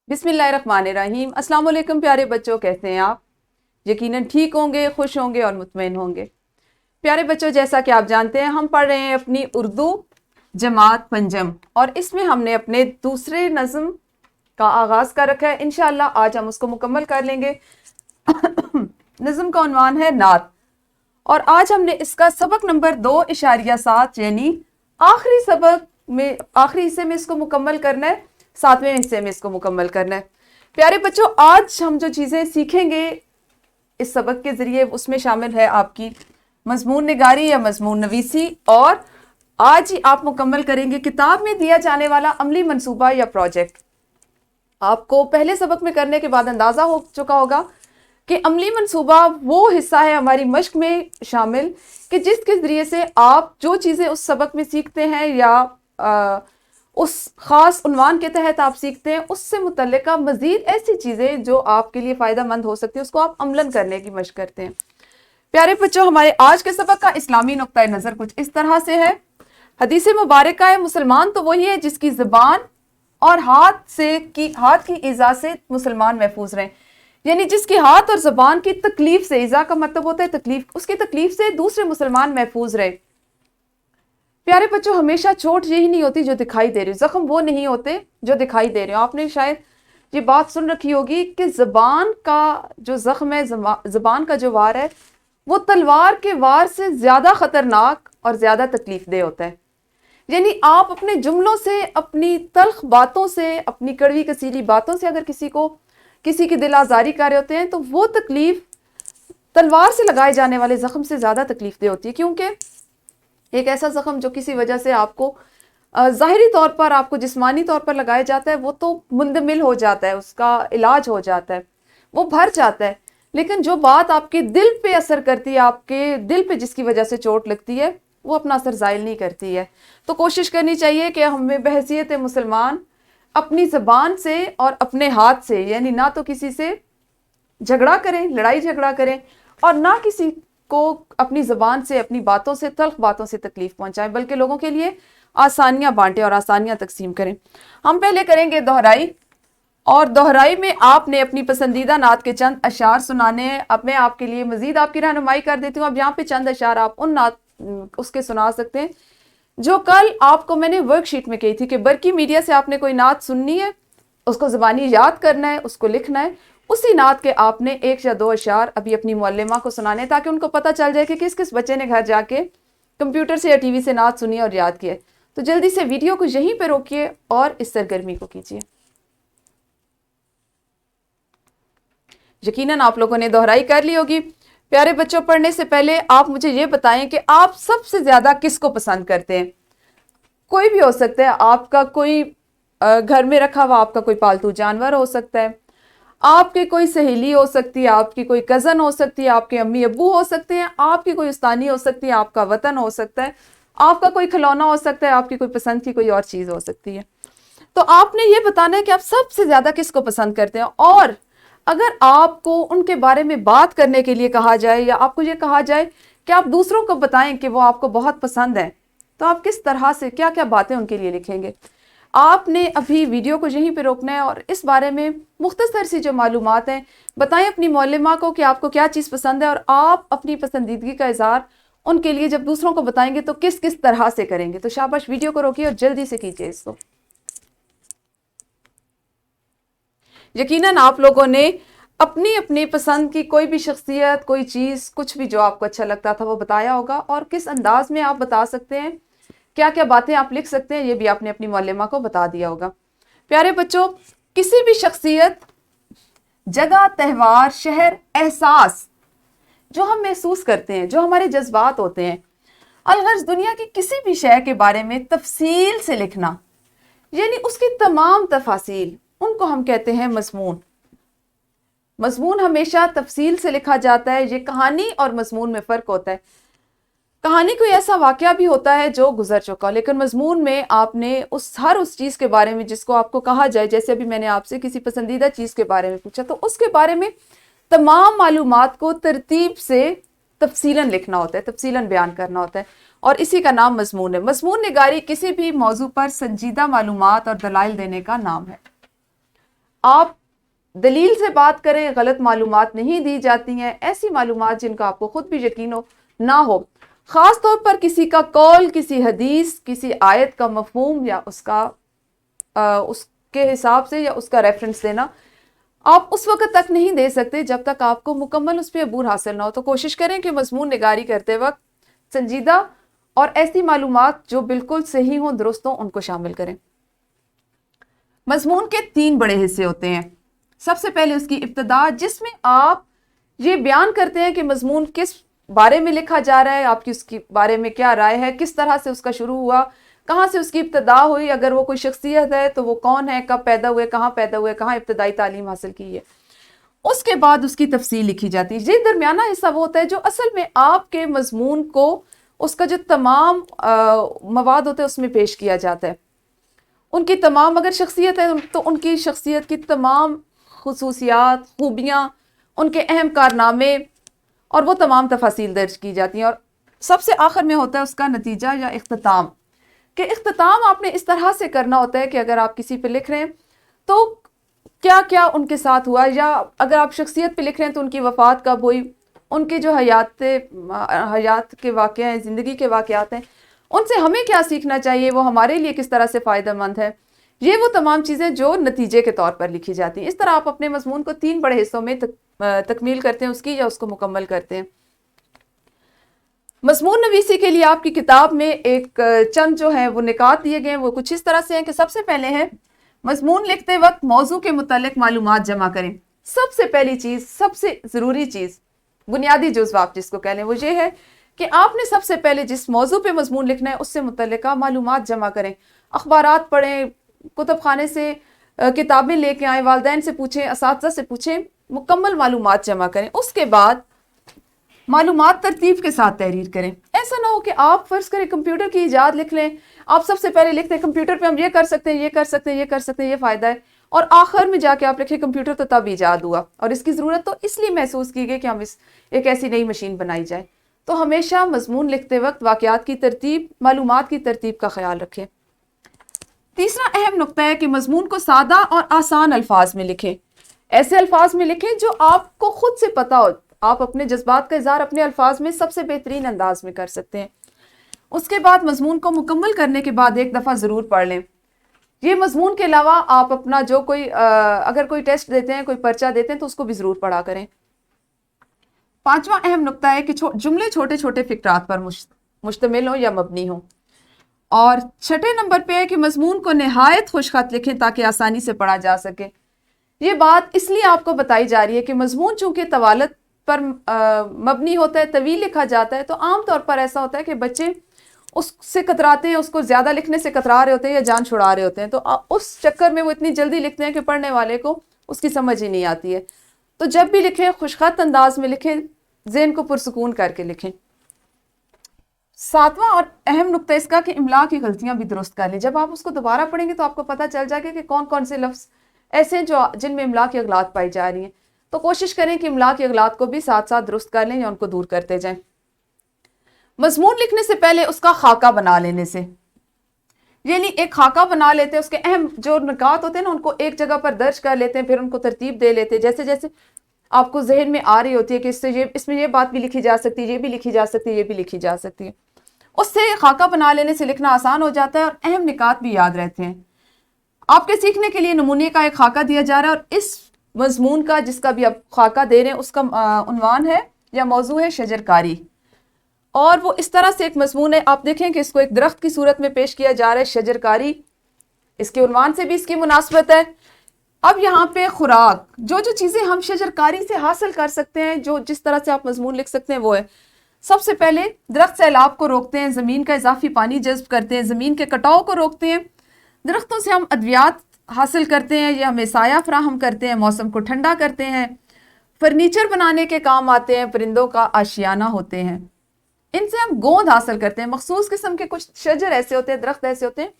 بسم اللہ الرحمن الرحیم۔ السلام علیکم پیارے بچوں، کیسے ہیں آپ؟ یقیناً ٹھیک ہوں گے، خوش ہوں گے اور مطمئن ہوں گے۔ پیارے بچوں، جیسا کہ آپ جانتے ہیں ہم پڑھ رہے ہیں اپنی اردو جماعت پنجم، اور اس میں ہم نے اپنے دوسرے نظم کا آغاز کر رکھا ہے۔ انشاءاللہ آج ہم اس کو مکمل کر لیں گے۔ نظم کا عنوان ہے نعت، اور آج ہم نے اس کا سبق نمبر 2.7 یعنی آخری سبق میں آخری حصے میں اس کو مکمل کرنا ہے، 7ویں حصے میں اس کو مکمل کرنا ہے۔ پیارے بچوں، آج ہم جو چیزیں سیکھیں گے اس سبق کے ذریعے اس میں شامل ہے آپ کی مضمون نگاری یا مضمون نویسی، اور آج ہی آپ مکمل کریں گے کتاب میں دیا جانے والا عملی منصوبہ یا پروجیکٹ۔ آپ کو پہلے سبق میں کرنے کے بعد اندازہ ہو چکا ہوگا کہ عملی منصوبہ وہ حصہ ہے ہماری مشق میں شامل کہ جس کے ذریعے سے آپ جو چیزیں اس سبق میں سیکھتے ہیں یا اس خاص عنوان کے تحت آپ سیکھتے ہیں، اس سے متعلقہ مزید ایسی چیزیں جو آپ کے لیے فائدہ مند ہو سکتی ہیں اس کو آپ عملاً کرنے کی مشق کرتے ہیں۔ پیارے بچوں، ہمارے آج کے سبق کا اسلامی نقطۂ نظر کچھ اس طرح سے ہے۔ حدیث مبارکہ ہے مسلمان تو وہی ہے جس کی زبان اور ہاتھ کی ایذا سے مسلمان محفوظ رہیں، یعنی جس کی ہاتھ اور زبان کی تکلیف سے، ایذا کا مطلب ہوتا ہے تکلیف، اس کی تکلیف سے دوسرے مسلمان محفوظ رہے۔ پیارے بچوں، ہمیشہ چوٹ یہی نہیں ہوتی جو دکھائی دے رہی، زخم وہ نہیں ہوتے جو دکھائی دے رہے ہو۔ آپ نے شاید یہ بات سن رکھی ہوگی کہ زبان کا جو زخم ہے، زبان کا جو وار ہے، وہ تلوار کے وار سے زیادہ خطرناک اور زیادہ تکلیف دہ ہوتا ہے۔ یعنی آپ اپنے جملوں سے، اپنی تلخ باتوں سے، اپنی کڑوی کسیلی باتوں سے اگر کسی کی دل آزاری کر رہے ہوتے ہیں تو وہ تکلیف تلوار سے لگائے جانے والے زخم سے زیادہ تکلیف دہ ہوتی ہے، کیونکہ ایک ایسا زخم جو کسی وجہ سے آپ کو ظاہری طور پر، آپ کو جسمانی طور پر لگایا جاتا ہے، وہ تو مندمل ہو جاتا ہے، اس کا علاج ہو جاتا ہے، وہ بھر جاتا ہے، لیکن جو بات آپ کے دل پہ اثر کرتی ہے، آپ کے دل پہ جس کی وجہ سے چوٹ لگتی ہے، وہ اپنا اثر زائل نہیں کرتی ہے۔ تو کوشش کرنی چاہیے کہ ہمیں بحیثیت مسلمان اپنی زبان سے اور اپنے ہاتھ سے، یعنی نہ تو کسی سے جھگڑا کریں، لڑائی جھگڑا کریں، اور نہ کسی کو اپنی زبان سے، اپنی باتوں سے، تلخ باتوں سے تکلیف پہنچائیں، بلکہ لوگوں کے لیے آسانیاں بانٹیں اور آسانیاں تقسیم کریں۔ ہم پہلے کریں گے دہرائی، اور دہرائی میں آپ نے اپنی پسندیدہ نعت کے چند اشعار سنانے ہیں۔ اب میں آپ کے لیے مزید آپ کی رہنمائی کر دیتی ہوں۔ اب یہاں پہ چند اشعار آپ ان نعت اس کے سنا سکتے ہیں جو کل آپ کو میں نے ورک شیٹ میں کہی تھی کہ برقی میڈیا سے آپ نے کوئی نعت سننی ہے، اس کو زبانی یاد کرنا ہے، اس کو لکھنا ہے، اسی نعت کے آپ نے 1 یا 2 اشعار ابھی اپنی معلمہ کو سنانے تاکہ ان کو پتہ چل جائے کہ کس کس بچے نے گھر جا کے کمپیوٹر سے یا ٹی وی سے نعت سنی اور یاد کیا ہے۔ تو جلدی سے ویڈیو کو یہیں پہ روکیے اور اس سرگرمی کو کیجیے۔ یقیناً آپ لوگوں نے دہرائی کر لی ہوگی۔ پیارے بچوں، پڑھنے سے پہلے آپ مجھے یہ بتائیں کہ آپ سب سے زیادہ کس کو پسند کرتے ہیں؟ کوئی بھی ہو سکتا ہے، آپ کا کوئی گھر میں رکھا ہوا آپ کا کوئی پالتو جانور ہو سکتا ہے، آپ کی کوئی سہیلی ہو سکتی ہے، آپ کی کوئی کزن ہو سکتی ہے، آپ کے امی ابو ہو سکتے ہیں، آپ کی کوئی استانی ہو سکتی ہے، آپ کا وطن ہو سکتا ہے، آپ کا کوئی کھلونا ہو سکتا ہے، آپ کی کوئی پسند کی کوئی اور چیز ہو سکتی ہے۔ تو آپ نے یہ بتانا ہے کہ آپ سب سے زیادہ کس کو پسند کرتے ہیں، اور اگر آپ کو ان کے بارے میں بات کرنے کے لیے کہا جائے یا آپ کو یہ کہا جائے کہ آپ دوسروں کو بتائیں کہ وہ آپ کو بہت پسند ہیں، تو آپ کس طرح سے کیا کیا باتیں ان کے لیے لکھیں گے؟ آپ نے ابھی ویڈیو کو یہیں پہ روکنا ہے اور اس بارے میں مختصر سی جو معلومات ہیں بتائیں اپنی معلمہ کو کہ آپ کو کیا چیز پسند ہے، اور آپ اپنی پسندیدگی کا اظہار ان کے لیے جب دوسروں کو بتائیں گے تو کس کس طرح سے کریں گے۔ تو شاباش، ویڈیو کو روکیے اور جلدی سے کیجیے اس کو۔ یقیناً آپ لوگوں نے اپنی اپنی پسند کی کوئی بھی شخصیت، کوئی چیز، کچھ بھی جو آپ کو اچھا لگتا تھا وہ بتایا ہوگا، اور کس انداز میں آپ بتا سکتے ہیں، کیا کیا باتیں آپ لکھ سکتے ہیں، یہ بھی آپ نے اپنی معلمہ کو بتا دیا ہوگا۔ پیارے بچوں، کسی بھی شخصیت، جگہ، تہوار، شہر، احساس جو ہم محسوس کرتے ہیں، جو ہمارے جذبات ہوتے ہیں، الغرض دنیا کی کسی بھی شے کے بارے میں تفصیل سے لکھنا، یعنی اس کی تمام تفاصیل، ان کو ہم کہتے ہیں مضمون۔ مضمون ہمیشہ تفصیل سے لکھا جاتا ہے۔ یہ کہانی اور مضمون میں فرق ہوتا ہے۔ کہانی کوئی ایسا واقعہ بھی ہوتا ہے جو گزر چکا، لیکن مضمون میں آپ نے ہر اس چیز کے بارے میں جس کو آپ کو کہا جائے، جیسے ابھی میں نے آپ سے کسی پسندیدہ چیز کے بارے میں پوچھا تو اس کے بارے میں تمام معلومات کو ترتیب سے تفصیلاً لکھنا ہوتا ہے، تفصیلاً بیان کرنا ہوتا ہے، اور اسی کا نام مضمون ہے۔ مضمون نگاری کسی بھی موضوع پر سنجیدہ معلومات اور دلائل دینے کا نام ہے۔ آپ دلیل سے بات کریں، غلط معلومات نہیں دی جاتی ہیں، ایسی معلومات جن کا آپ کو خود بھی یقین نہ ہو، خاص طور پر کسی کا قول، کسی حدیث، کسی آیت کا مفہوم یا اس کے حساب سے یا اس کا ریفرنس دینا آپ اس وقت تک نہیں دے سکتے جب تک آپ کو مکمل اس پہ عبور حاصل نہ ہو. تو کوشش کریں کہ مضمون نگاری کرتے وقت سنجیدہ اور ایسی معلومات جو بالکل صحیح ہوں، درست ہوں، ان کو شامل کریں. مضمون کے 3 بڑے حصے ہوتے ہیں. سب سے پہلے اس کی ابتدا، جس میں آپ یہ بیان کرتے ہیں کہ مضمون کس بارے میں لکھا جا رہا ہے، آپ کی اس کے بارے میں کیا رائے ہے، کس طرح سے اس کا شروع ہوا، کہاں سے اس کی ابتدا ہوئی، اگر وہ کوئی شخصیت ہے تو وہ کون ہے، کب پیدا ہوئے، کہاں ابتدائی تعلیم حاصل کی ہے. اس کے بعد اس کی تفصیل لکھی جاتی ہے. یہ درمیانہ حصہ وہ ہوتا ہے جو اصل میں آپ کے مضمون کو اس کا جو تمام مواد ہوتے ہیں اس میں پیش کیا جاتا ہے. ان کی تمام، اگر شخصیت ہے تو ان کی شخصیت کی تمام خصوصیات، خوبیاں، ان کے اہم کارنامے اور وہ تمام تفاصیل درج کی جاتی ہیں. اور سب سے آخر میں ہوتا ہے اس کا نتیجہ یا اختتام، کہ اختتام آپ نے اس طرح سے کرنا ہوتا ہے کہ اگر آپ کسی پہ لکھ رہے ہیں تو کیا کیا ان کے ساتھ ہوا، یا اگر آپ شخصیت پہ لکھ رہے ہیں تو ان کی وفات کب ہوئی، ان کے جو حیات کے واقعہ ہیں، زندگی کے واقعات ہیں، ان سے ہمیں کیا سیکھنا چاہیے، وہ ہمارے لیے کس طرح سے فائدہ مند ہے. یہ وہ تمام چیزیں جو نتیجے کے طور پر لکھی جاتی ہیں. اس طرح آپ اپنے مضمون کو 3 بڑے حصوں میں تکمیل کرتے ہیں اس کی، یا اس کو مکمل کرتے ہیں. مضمون نویسی کے لیے آپ کی کتاب میں ایک چند جو ہیں وہ نکات دیے گئے ہیں، وہ کچھ اس طرح سے ہیں کہ سب سے پہلے ہے مضمون لکھتے وقت موضوع کے متعلق معلومات جمع کریں. سب سے پہلی چیز، سب سے ضروری چیز، بنیادی جزو آپ جس کو کہہ لیں، وہ یہ ہے کہ آپ نے سب سے پہلے جس موضوع پہ مضمون لکھنا ہے اس سے متعلقہ معلومات جمع کریں. اخبارات پڑھیں، کتب خانے سے کتابیں لے کے آئیں، والدین سے پوچھیں، اساتذہ سے پوچھیں، مکمل معلومات جمع کریں. اس کے بعد معلومات ترتیب کے ساتھ تحریر کریں. ایسا نہ ہو کہ آپ فرض کریں کمپیوٹر کی ایجاد لکھ لیں، آپ سب سے پہلے لکھتے ہیں کمپیوٹر پہ ہم یہ کر سکتے ہیں، یہ کر سکتے ہیں، یہ کر سکتے ہیں، یہ فائدہ ہے، اور آخر میں جا کے آپ لکھیں کمپیوٹر تو تب ایجاد ہوا اور اس کی ضرورت تو اس لیے محسوس کی گئی کہ ہم ایک ایسی نئی مشین بنائی جائے. تو ہمیشہ مضمون لکھتے وقت واقعات کی ترتیب، معلومات کی ترتیب کا خیال رکھیں. تیسرا اہم نقطہ ہے کہ مضمون کو سادہ اور آسان الفاظ میں لکھیں. ایسے الفاظ میں لکھیں جو آپ کو خود سے پتہ ہو، آپ اپنے جذبات کا اظہار اپنے الفاظ میں سب سے بہترین انداز میں کر سکتے ہیں. اس کے بعد مضمون کو مکمل کرنے کے بعد ایک دفعہ ضرور پڑھ لیں. یہ مضمون کے علاوہ آپ اپنا جو کوئی اگر کوئی ٹیسٹ دیتے ہیں، کوئی پرچہ دیتے ہیں تو اس کو بھی ضرور پڑھا کریں. 5واں اہم نقطہ ہے کہ جملے چھوٹے چھوٹے فقرات پر مشتمل ہوں یا مبنی ہوں. اور 6 نمبر پہ ہے کہ مضمون کو نہایت خوش خط لکھیں تاکہ آسانی سے پڑھا جا سکے. یہ بات اس لیے آپ کو بتائی جا رہی ہے کہ مضمون چونکہ طوالت پر مبنی ہوتا ہے، طویل لکھا جاتا ہے، تو عام طور پر ایسا ہوتا ہے کہ بچے اس سے کتراتے ہیں، اس کو زیادہ لکھنے سے کترا رہے ہوتے ہیں یا جان چھڑا رہے ہوتے ہیں، تو اس چکر میں وہ اتنی جلدی لکھتے ہیں کہ پڑھنے والے کو اس کی سمجھ ہی نہیں آتی ہے. تو جب بھی لکھیں خوش خط انداز میں لکھیں، ذہن کو پرسکون کر کے لکھیں. 7واں اور اہم نقطہ اس کا کہ املا کی غلطیاں بھی درست کر لیں. جب آپ اس کو دوبارہ پڑھیں گے تو آپ کو پتہ چل جائے گا کہ کون کون سے لفظ ایسے ہیں جن میں املا کی اغلاط پائی جا رہی ہیں. تو کوشش کریں کہ املا کی اغلاط کو بھی ساتھ ساتھ درست کر لیں یا ان کو دور کرتے جائیں. مضمون لکھنے سے پہلے اس کا خاکہ بنا لینے سے، یعنی ایک خاکہ بنا لیتے ہیں، اس کے اہم جو نکات ہوتے ہیں نا ان کو ایک جگہ پر درج کر لیتے ہیں، پھر ان کو ترتیب دے لیتے ہیں جیسے جیسے آپ کو ذہن میں آ رہی ہوتی ہے کہ اس میں یہ بات بھی لکھی جا سکتی ہے، یہ بھی لکھی جا سکتی ہے، یہ بھی لکھی جا سکتی ہے. اس سے خاکہ بنا لینے سے لکھنا آسان ہو جاتا ہے اور اہم نکات بھی یاد رہتے ہیں. آپ کے سیکھنے کے لیے نمونے کا ایک خاکہ دیا جا رہا ہے، اور اس مضمون کا جس کا بھی آپ خاکہ دے رہے ہیں اس کا عنوان ہے یا موضوع ہے شجرکاری. اور وہ اس طرح سے ایک مضمون ہے، آپ دیکھیں کہ اس کو ایک درخت کی صورت میں پیش کیا جا رہا ہے، شجرکاری. اس کے عنوان سے بھی اس کی مناسبت ہے. اب یہاں پہ خوراک، جو چیزیں ہم شجرکاری سے حاصل کر سکتے ہیں، جو جس طرح سے آپ مضمون لکھ سکتے ہیں وہ ہے، سب سے پہلے درخت سیلاب کو روکتے ہیں، زمین کا اضافی پانی جذب کرتے ہیں، زمین کے کٹاؤ کو روکتے ہیں، درختوں سے ہم ادویات حاصل کرتے ہیں، یہ ہمیں سایہ فراہم کرتے ہیں، موسم کو ٹھنڈا کرتے ہیں، فرنیچر بنانے کے کام آتے ہیں، پرندوں کا آشیانہ ہوتے ہیں، ان سے ہم گوند حاصل کرتے ہیں. مخصوص قسم کے کچھ شجر ایسے ہوتے ہیں، درخت ایسے ہوتے ہیں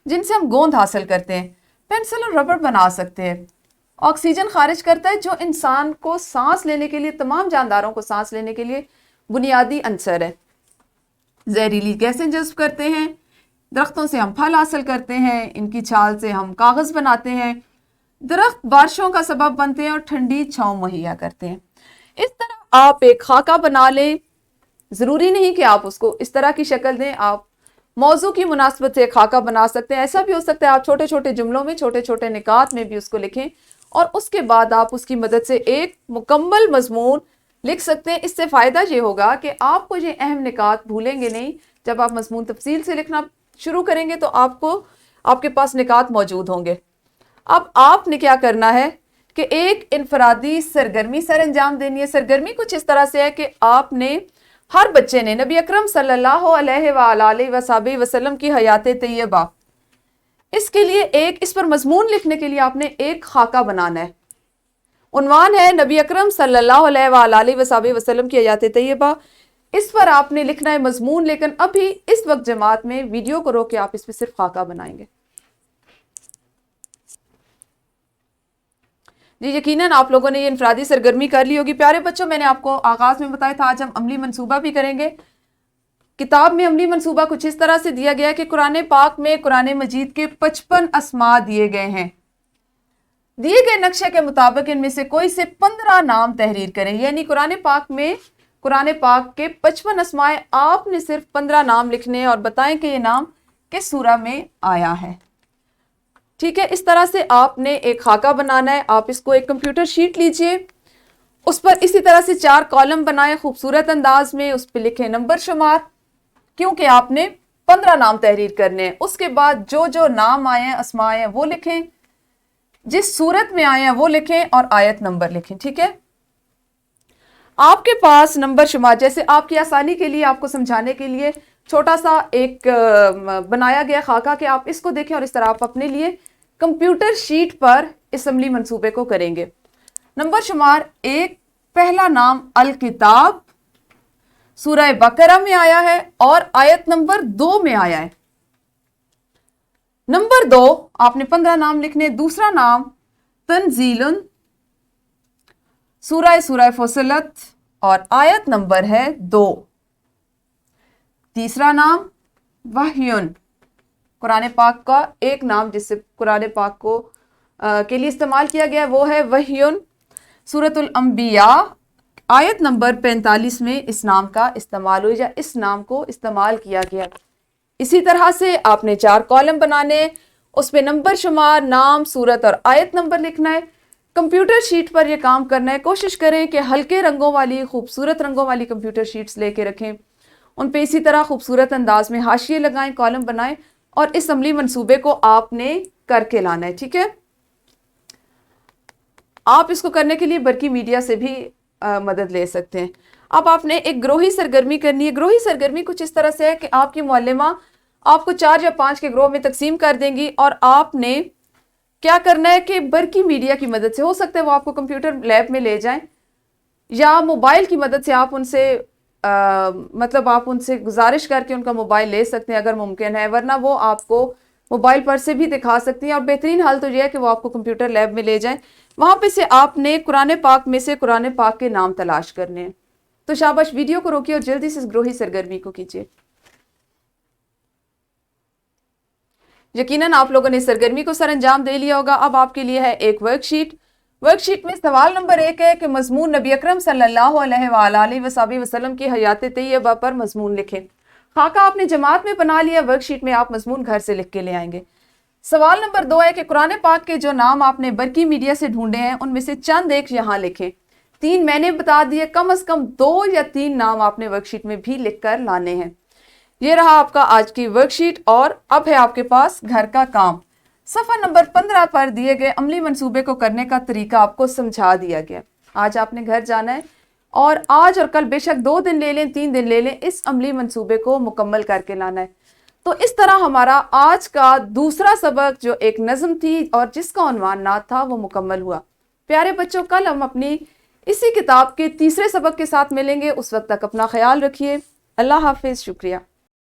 جن سے ہم گوند حاصل کرتے ہیں. پینسل اور ربڑ بنا سکتے ہیں. آکسیجن خارج کرتا ہے جو انسان کو سانس لینے کے لیے، تمام جانداروں کو سانس لینے کے لیے بنیادی عنصر ہے. زہریلی گیسیں جذب کرتے ہیں. درختوں سے ہم پھل حاصل کرتے ہیں، ان کی چھال سے ہم کاغذ بناتے ہیں. درخت بارشوں کا سبب بنتے ہیں اور ٹھنڈی چھاؤں مہیا کرتے ہیں. اس طرح آپ ایک خاکہ بنا لیں. ضروری نہیں کہ آپ اس کو اس طرح کی شکل دیں, آپ موضوع کی مناسبت سے ایک خاکہ بنا سکتے ہیں. ایسا بھی ہو سکتا ہے آپ چھوٹے چھوٹے جملوں میں, چھوٹے چھوٹے نکات میں بھی اس کو لکھیں, اور اس کے بعد آپ اس کی مدد سے ایک مکمل مضمون لکھ سکتے ہیں. اس سے فائدہ یہ ہوگا کہ آپ کو یہ اہم نکات بھولیں گے نہیں. جب آپ مضمون تفصیل سے لکھنا شروع کریں گے تو آپ کے پاس نکات موجود ہوں گے. اب آپ نے کیا کرنا ہے کہ ایک انفرادی سرگرمی سر انجام دینی ہے. سرگرمی کچھ اس طرح سے ہے کہ آپ نے, ہر بچے نے نبی اکرم صلی اللہ علیہ وآلہ وصحبہ وسلم کی حیات طیبہ, اس کے لیے اس پر مضمون لکھنے کے لیے آپ نے ایک خاکہ بنانا ہے. عنوان ہے نبی اکرم صلی اللہ علیہ وآلہ وصحبہ وسلم کی حیات طیبہ. اس پر آپ نے لکھنا ہے مضمون, لیکن ابھی اس وقت جماعت میں ویڈیو کو روک کے آپ اس پہ صرف خاکہ بنائیں گے. جی یقیناً آپ لوگوں نے یہ انفرادی سرگرمی کر لی ہوگی. پیارے بچوں, میں نے آپ کو آغاز میں بتایا تھا آج ہم عملی منصوبہ بھی کریں گے. کتاب میں عملی منصوبہ کچھ اس طرح سے دیا گیا ہے کہ قرآن پاک میں قرآن مجید کے 55 اسماء دیے گئے ہیں. دیے گئے نقشے کے مطابق ان میں سے کوئی سے 15 نام تحریر کریں. یعنی قرآن پاک کے 55 اسماء, آپ نے صرف 15 نام لکھنے اور بتائیں کہ یہ نام کس سورہ میں آیا ہے. ٹھیک ہے, اس طرح سے آپ نے ایک خاکہ بنانا ہے. آپ اس کو ایک کمپیوٹر شیٹ لیجئے, اس پر اسی طرح سے 4 کالم بنائیں خوبصورت انداز میں. اس پہ لکھیں نمبر شمار, کیونکہ آپ نے 15 نام تحریر کرنے ہیں. اس کے بعد جو نام آئے ہیں, اسماء ہیں, وہ لکھیں. جس صورت میں آئے ہیں وہ لکھیں اور آیت نمبر لکھیں. ٹھیک ہے, آپ کے پاس نمبر شمار, جیسے آپ کی آسانی کے لیے, آپ کو سمجھانے کے لیے چھوٹا سا ایک بنایا گیا خاکہ کہ آپ اس کو دیکھیں, اور اس طرح آپ اپنے لیے کمپیوٹر شیٹ پر اس عملی منصوبے کو کریں گے. نمبر شمار 1, پہلا نام الکتاب, سورہ بقرہ میں آیا ہے اور آیت نمبر 2 میں آیا ہے. نمبر 2, آپ نے 15 نام لکھنے. دوسرا نام تنزیل, سورہ فصلت اور آیت نمبر ہے 2. تیسرا نام وحیٌ, قرآن پاک کا ایک نام جس سے قرآن پاک کو کے لیے استعمال کیا گیا وہ ہے وحیٌ. سورۃ الانبیاء آیت نمبر 45 میں اس نام کا استعمال ہو, یا اس نام کو استعمال کیا گیا. اسی طرح سے آپ نے 4 کالم بنانے, اس پہ نمبر شمار, نام, سورت اور آیت نمبر لکھنا ہے. کمپیوٹر شیٹ پر یہ کام کرنا ہے. کوشش کریں کہ ہلکے رنگوں والی, خوبصورت رنگوں والی کمپیوٹر شیٹس لے کے رکھیں. ان پہ اسی طرح خوبصورت انداز میں حاشیے لگائیں, کالم بنائیں, اور اس عملی منصوبے کو آپ نے کر کے لانا ہے. ٹھیک ہے, آپ اس کو کرنے کے لیے برقی میڈیا سے بھی مدد لے سکتے ہیں. اب آپ نے ایک گروہی سرگرمی کرنی ہے. گروہی سرگرمی کچھ اس طرح سے ہے کہ آپ کی معلمہ آپ کو 4 یا 5 کے گروہ میں تقسیم کر دیں گی, اور آپ نے کیا کرنا ہے کہ برقی میڈیا کی مدد سے, ہو سکتا ہے وہ آپ کو کمپیوٹر لیب میں لے جائیں, یا موبائل کی مدد سے آپ ان سے آپ ان سے گزارش کر کے ان کا موبائل لے سکتے ہیں اگر ممکن ہے, ورنہ وہ آپ کو موبائل پر سے بھی دکھا سکتی ہیں. اور بہترین حل تو یہ ہے کہ وہ آپ کو کمپیوٹر لیب میں لے جائیں. وہاں پہ سے آپ نے قرآن پاک میں سے قرآن پاک کے نام تلاش کرنے ہیں. تو شاباش, ویڈیو کو روکیے اور جلدی سے اس گروہی سرگرمی کو کیجیے. یقیناً آپ لوگوں نے سرگرمی کو سر انجام دے لیا ہوگا. اب آپ کے لیے ہے ایک ورک شیٹ. ورک شیٹ میں سوال نمبر 1 ہے کہ مضمون نبی اکرم صلی اللہ علیہ وآلہ وصحبہ وسلم کی حیات طیبہ پر مضمون لکھیں. خاکہ آپ نے جماعت میں بنا لیا, ورک شیٹ میں آپ مضمون گھر سے لکھ کے لے آئیں گے. سوال نمبر 2 ہے کہ قرآن پاک کے جو نام آپ نے برقی میڈیا سے ڈھونڈے ہیں ان میں سے چند ایک یہاں لکھیں. 3 میں نے بتا دیے, کم از کم 2 یا 3 نام آپ نے ورک شیٹ میں بھی لکھ کر لانے ہیں. یہ رہا آپ کا آج کی ورک شیٹ, اور اب ہے آپ کے پاس گھر کا کام. صفحہ نمبر 15 پر دیے گئے عملی منصوبے کو کرنے کا طریقہ آپ کو سمجھا دیا گیا. آج آپ نے گھر جانا ہے, اور آج اور کل بے شک 2 دن لے لیں, 3 دن لے لیں, اس عملی منصوبے کو مکمل کر کے لانا ہے. تو اس طرح ہمارا آج کا دوسرا سبق جو ایک نظم تھی اور جس کا عنوان نعت تھا وہ مکمل ہوا. پیارے بچوں, کل ہم اپنی اسی کتاب کے تیسرے سبق کے ساتھ ملیں گے. اس وقت تک اپنا خیال رکھیے. اللہ حافظ. شکریہ.